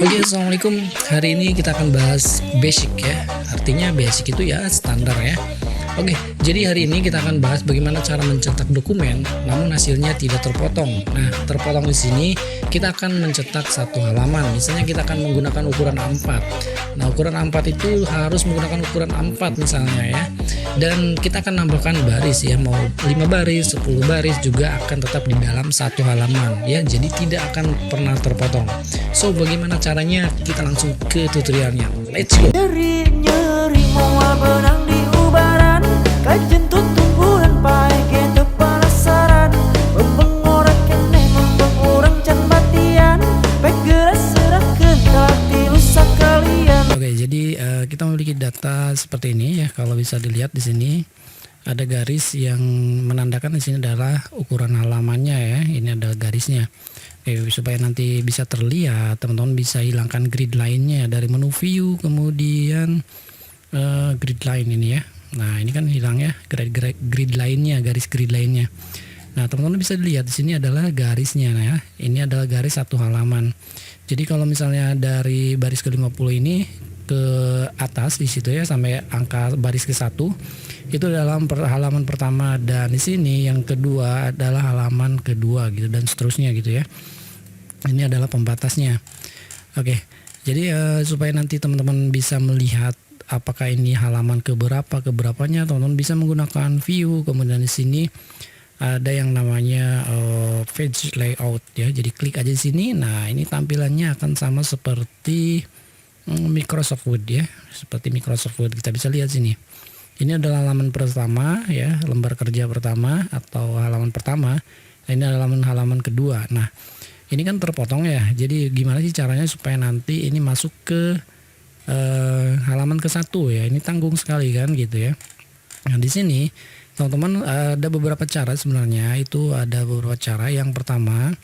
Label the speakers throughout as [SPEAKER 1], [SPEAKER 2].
[SPEAKER 1] Oke, assalamualaikum. Hari ini kita akan bahas basic ya. Artinya basic itu ya standar ya. Oke, jadi hari ini kita akan bahas bagaimana cara mencetak dokumen namun hasilnya tidak terpotong. Nah, terpotong di sini kita akan mencetak satu halaman. Misalnya kita akan menggunakan ukuran A4. Nah, ukuran A4 itu harus menggunakan ukuran A4 misalnya ya. Dan kita akan nambahkan baris ya, mau 5 baris, 10 baris juga akan tetap di dalam satu halaman ya. Jadi tidak akan pernah terpotong. So, bagaimana caranya? Kita langsung ke tutorialnya. Let's go.
[SPEAKER 2] Nyeri mual benang di ubaran, kajentut tumbuhan pae gitu penasaran, bengorek kene orang can batian, pegera serahkeun hati lusa kalian.
[SPEAKER 1] Oke, jadi kita memiliki data seperti ini ya. Kalau bisa dilihat di sini ada garis yang menandakan di sini adalah ukuran halamannya ya. Ini ada garisnya. Supaya nanti bisa terlihat, teman-teman bisa hilangkan grid line-nya dari menu view, kemudian grid line ini ya. Nah, ini kan hilang ya grid line-nya, garis grid line-nya. Nah, teman-teman bisa dilihat di sini adalah garisnya. Nah, ya. Ini adalah garis satu halaman. Jadi kalau misalnya dari baris ke-50 ini ke atas di situ ya sampai angka baris ke-1 itu dalam halaman pertama, dan di sini yang kedua adalah halaman kedua gitu, dan seterusnya gitu ya. Ini adalah pembatasnya. Oke. Jadi supaya nanti teman-teman bisa melihat apakah ini halaman keberapanya, teman-teman bisa menggunakan view. Kemudian di sini ada yang namanya page layout ya. Jadi klik aja di sini. Nah, ini tampilannya akan sama seperti Microsoft Word ya. Seperti Microsoft Word, kita bisa lihat sini. Ini adalah halaman pertama ya, lembar kerja pertama atau halaman pertama. Ini adalah halaman kedua. Nah, ini kan terpotong ya. Jadi gimana sih caranya supaya nanti ini masuk ke halaman ke-1 ya. Ini tanggung sekali kan gitu ya. Nah, di sini teman-teman ada beberapa cara sebenarnya. Itu ada beberapa cara. Yang pertama,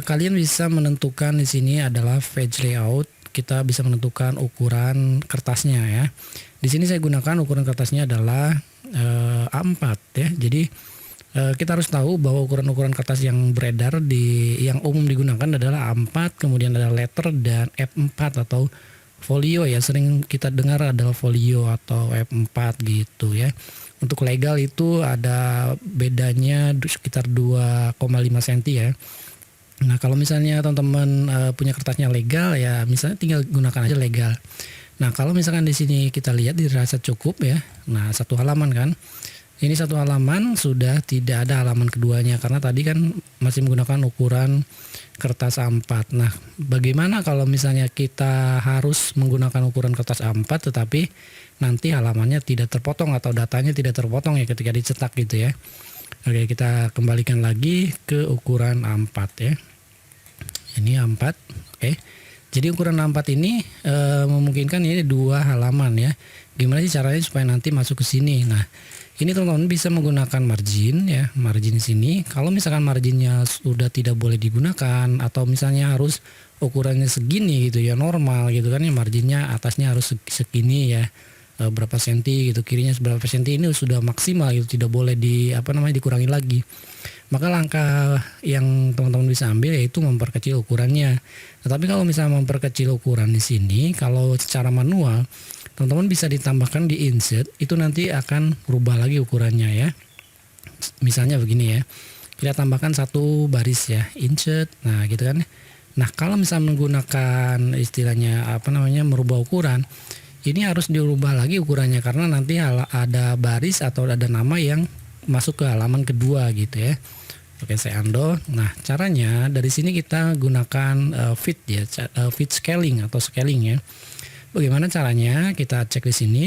[SPEAKER 1] kalian bisa menentukan di sini adalah page layout. Kita bisa menentukan ukuran kertasnya ya. Di sini saya gunakan ukuran kertasnya adalah A4 ya. Jadi kita harus tahu bahwa ukuran-ukuran kertas yang beredar yang umum digunakan adalah A4, kemudian ada letter dan F4 atau folio ya. Sering kita dengar adalah folio atau F4 gitu ya. Untuk legal itu ada bedanya sekitar 2,5 cm ya. Nah, kalau misalnya teman-teman punya kertasnya legal ya, misalnya tinggal gunakan aja legal. Nah, kalau misalkan di sini kita lihat dirasa cukup ya. Nah, satu halaman kan. Ini satu halaman, sudah tidak ada halaman keduanya karena tadi kan masih menggunakan ukuran kertas A4. Nah, bagaimana kalau misalnya kita harus menggunakan ukuran kertas A4 tetapi nanti halamannya tidak terpotong atau datanya tidak terpotong ya ketika dicetak gitu ya. Oke, kita kembalikan lagi ke ukuran A4 ya. Ini A4, oke. Jadi ukuran A4 ini memungkinkan ini 2 halaman ya. Gimana sih caranya supaya nanti masuk ke sini? Nah, ini teman-teman bisa menggunakan margin ya, margin sini. Kalau misalkan marginnya sudah tidak boleh digunakan atau misalnya harus ukurannya segini gitu ya, normal gitu kan ya, marginnya atasnya harus segini ya. Berapa senti gitu, kirinya seberapa senti, ini sudah maksimal gitu, tidak boleh dikurangi lagi. Maka langkah yang teman-teman bisa ambil yaitu memperkecil ukurannya. Tetapi kalau misalnya memperkecil ukuran di sini, kalau secara manual teman-teman bisa ditambahkan di insert, itu nanti akan berubah lagi ukurannya ya. Misalnya begini ya, kita tambahkan 1 baris ya, insert, nah gitu kan. Nah, kalau misalnya menggunakan istilahnya merubah ukuran, ini harus dirubah lagi ukurannya karena nanti ada baris atau ada nama yang masuk ke halaman kedua gitu ya. Oke, saya undo. Nah, caranya dari sini kita gunakan fit ya, fit scaling atau scaling ya. Bagaimana caranya? Kita cek di sini.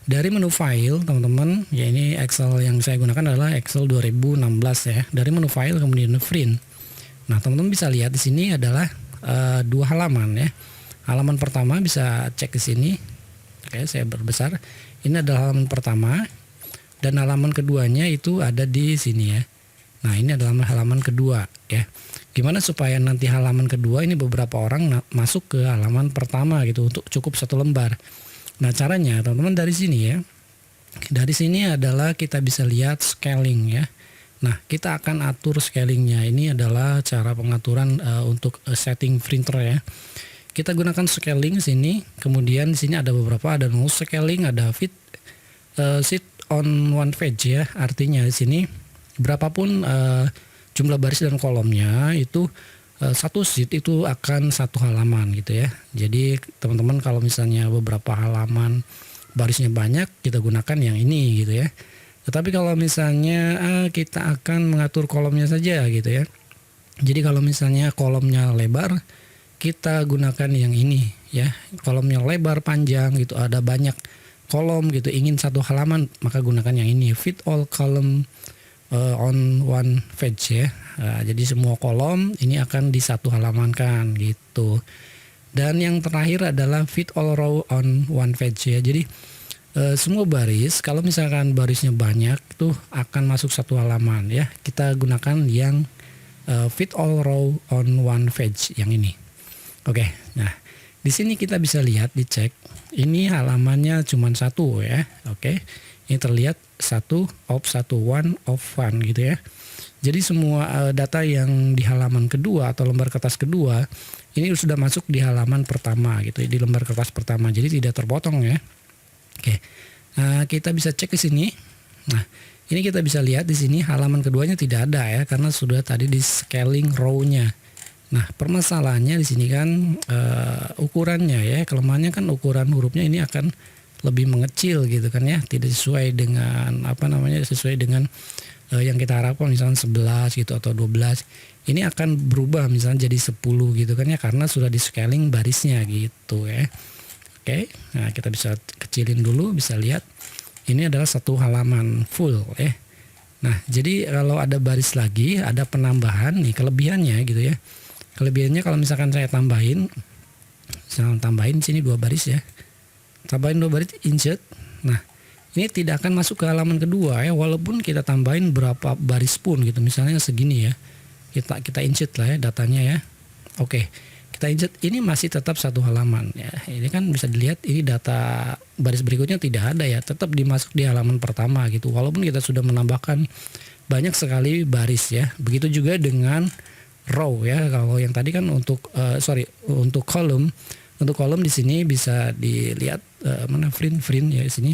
[SPEAKER 1] Dari menu file, teman-teman, ya ini Excel yang saya gunakan adalah Excel 2016 ya. Dari menu file kemudian print. Nah, teman-teman bisa lihat di sini adalah 2 halaman ya. Halaman pertama bisa cek di sini. Oke, saya berbesar. Ini adalah halaman pertama dan halaman keduanya itu ada di sini ya. Nah, ini adalah halaman kedua ya. Gimana supaya nanti halaman kedua ini beberapa orang masuk ke halaman pertama gitu untuk cukup 1 lembar. Nah, caranya teman-teman dari sini ya. Dari sini adalah kita bisa lihat scaling ya. Nah, kita akan atur scalingnya. Ini adalah cara pengaturan untuk setting printer ya. Kita gunakan scaling sini, kemudian di sini ada beberapa, ada no scaling, ada fit on one page ya. Artinya di sini berapapun jumlah baris dan kolomnya itu satu sheet itu akan satu halaman gitu ya. Jadi teman-teman kalau misalnya beberapa halaman barisnya banyak, kita gunakan yang ini gitu ya. Tetapi kalau misalnya kita akan mengatur kolomnya saja gitu ya. Jadi kalau misalnya kolomnya lebar, kita gunakan yang ini ya. Kolomnya lebar panjang gitu, ada banyak kolom gitu, ingin satu halaman, maka gunakan yang ini, fit all column on one page ya. Jadi semua kolom ini akan di satu halaman kan gitu. Dan yang terakhir adalah fit all row on one page ya. Jadi semua baris, kalau misalkan barisnya banyak itu akan masuk satu halaman ya. Kita gunakan yang fit all row on one page yang ini. Oke, nah di sini kita bisa lihat, dicek, ini halamannya cuma satu ya. Oke, ini terlihat satu one of one gitu ya. Jadi semua data yang di halaman kedua atau lembar kertas kedua ini sudah masuk di halaman pertama gitu, di lembar kertas pertama. Jadi tidak terpotong ya. Oke, kita bisa cek di sini. Nah, ini kita bisa lihat di sini halaman keduanya tidak ada ya, karena sudah tadi di scaling row-nya. Nah, permasalahannya di sini kan ukurannya ya, kelemahannya kan ukuran hurufnya ini akan lebih mengecil gitu kan ya, tidak sesuai dengan sesuai dengan yang kita harapkan, misalnya 11 gitu atau 12. Ini akan berubah misalnya jadi 10 gitu kan ya, karena sudah di scaling barisnya gitu ya. Oke, nah kita bisa kecilin dulu, bisa lihat ini adalah satu halaman full ya. Nah, jadi kalau ada baris lagi, ada penambahan nih, kelebihannya gitu ya. Kelebihannya kalau misalkan saya tambahin sini 2 baris ya. Tambahin 2 baris, insert. Nah, ini tidak akan masuk ke halaman kedua ya, walaupun kita tambahin berapa baris pun gitu. Misalnya segini ya. Kita insert lah ya datanya ya. Oke. Kita insert, ini masih tetap satu halaman ya. Ini kan bisa dilihat, ini data baris berikutnya tidak ada ya, tetap dimasuk di halaman pertama gitu. Walaupun kita sudah menambahkan banyak sekali baris ya. Begitu juga dengan row ya. Kalau yang tadi kan untuk untuk kolom. Untuk kolom di sini bisa dilihat mana print ya di sini.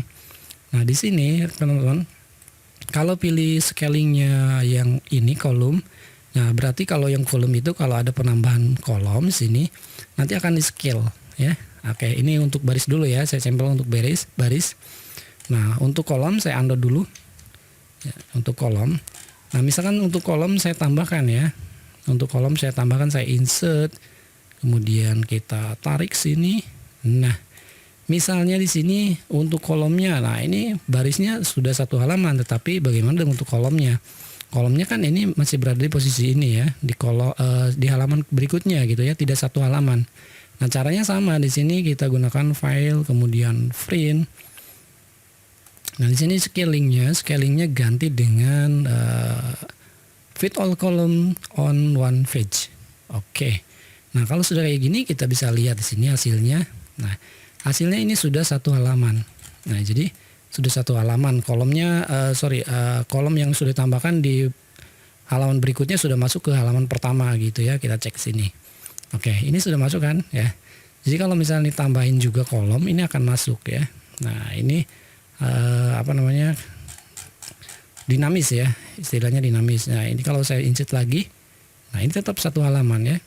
[SPEAKER 1] Nah, di sini teman-teman, kalau pilih scalingnya yang ini kolom. Nah, berarti kalau yang kolom itu kalau ada penambahan kolom sini nanti akan di scale ya. Oke, ini untuk baris dulu ya. Saya sampel untuk baris. Nah, untuk kolom saya undo dulu. Ya, untuk kolom. Nah, misalkan untuk kolom saya tambahkan ya. Untuk kolom saya tambahkan, saya insert. Kemudian kita tarik sini. Nah, misalnya di sini untuk kolomnya. Nah, ini barisnya sudah satu halaman, tetapi bagaimana dengan untuk kolomnya? Kolomnya kan ini masih berada di posisi ini ya, di halaman berikutnya gitu ya, tidak satu halaman. Nah, caranya sama, di sini kita gunakan file kemudian print. Nah, di sini scalingnya ganti dengan fit all column on one page. Oke. Nah, kalau sudah kayak gini kita bisa lihat di sini hasilnya. Nah, hasilnya ini sudah satu halaman. Nah, jadi sudah satu halaman, kolomnya kolom yang sudah ditambahkan di halaman berikutnya sudah masuk ke halaman pertama gitu ya. Kita cek sini. Oke, ini sudah masuk kan ya. Jadi kalau misalnya ditambahin juga kolom, ini akan masuk ya. Nah, ini dinamis ya, istilahnya dinamis. Nah, ini kalau saya insert lagi, nah ini tetap satu halaman ya.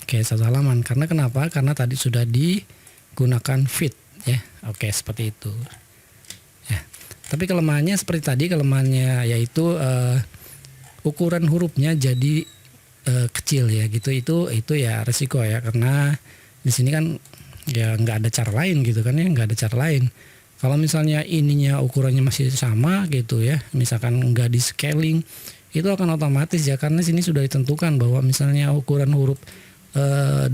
[SPEAKER 1] Oke, satu halaman. Karena kenapa? Karena tadi sudah digunakan fit ya. Oke, seperti itu. Tapi kelemahannya seperti tadi, kelemahannya yaitu ukuran hurufnya jadi kecil ya gitu. Itu ya resiko ya, karena di sini kan ya nggak ada cara lain gitu kan ya, nggak ada cara lain. Kalau misalnya ininya ukurannya masih sama gitu ya, misalkan nggak di scaling, itu akan otomatis ya, karena sini sudah ditentukan bahwa misalnya ukuran huruf 12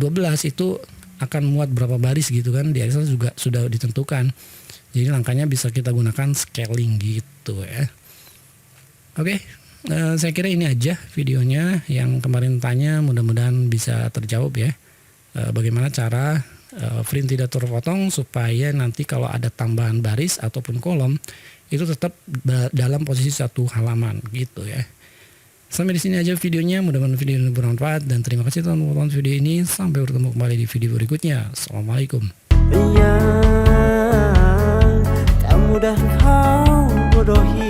[SPEAKER 1] itu akan muat berapa baris gitu kan, di Excel juga sudah ditentukan. Jadi langkahnya bisa kita gunakan scaling gitu ya. Oke, saya kira ini aja videonya yang kemarin tanya, mudah-mudahan bisa terjawab ya. Bagaimana cara print tidak terpotong supaya nanti kalau ada tambahan baris ataupun kolom itu tetap dalam posisi satu halaman gitu ya. Sampai di sini aja videonya, mudah-mudahan video ini bermanfaat dan terima kasih telah menonton video ini. Sampai bertemu kembali di video berikutnya. Assalamualaikum.
[SPEAKER 2] Yang tak mudah kau bodohi,